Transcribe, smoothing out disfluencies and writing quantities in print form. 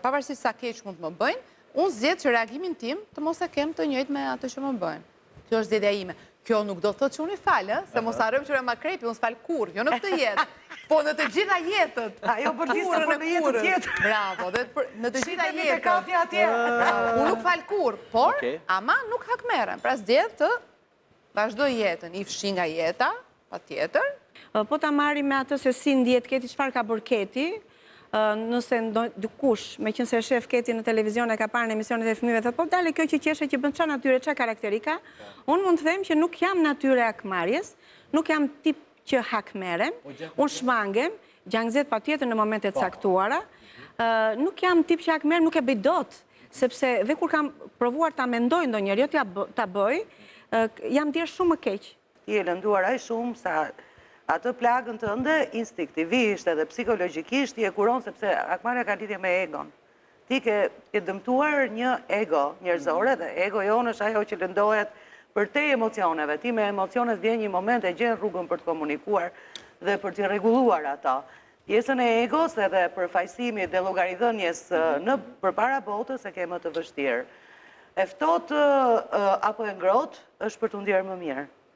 pavarësisht sa keq mund të më bëjnë, unë zgjedh që reagimin tim të mos e kem të njëjtë me atë që më bëjnë. Kjo është zgjedhja ime. Kjo nuk do të thotë që unë i falë, se mos harrojmë që ma krepi, unë s'fal kur, jo në këtë jetë, po në të gjitha jetët. Ajo për lista për në jetë tjetër. Bravo, në të gjitha jetët. Unë nuk fal kur, por, ama nuk hakmerem. Pra zgjedh të vazhdoj jetën, i fshi nga jeta, pa tjetër. Po ta marri me atë se si ndjet Keti, çfarë ka bërë Keti, nëse dikush, me qënë se shef Keti në televizion e ka parë në emisionet e fëmijëve, thotë, po dale kjo që qeshe që bënd qa natyre, qa karakterika, unë mund të them që nuk jam natyre hakmarjes, nuk jam tip që hakmerem, unë shmangem, gjangzet pa tjetër në momentet caktuara, nuk jam tip që hakmerem, nuk e bëj dot, sepse dhe kur kam provuar ta mendoj ndonjëherë, jo ta bëj, jam djerë shumë më keq. Ti e lënduar aq shumë sa atë plagën të ndë, instinktivisht edhe psikologjikisht, ti e kuron sepse hakmarja ka lidhje me egon. Ti ke dëmtuar një ego njerëzore dhe ego jonë është ajo që lëndohet për te emocioneve. Ti me emocionet vjen një moment e gjen rrugën për të komunikuar dhe për të rregulluar ata. Pjesën e egos edhe përfaqësimit dhe llogaridhënies në përpara botës e ke më të vështirë. E ftohtë apo e ngrohtë është për të ndjerë më mirë.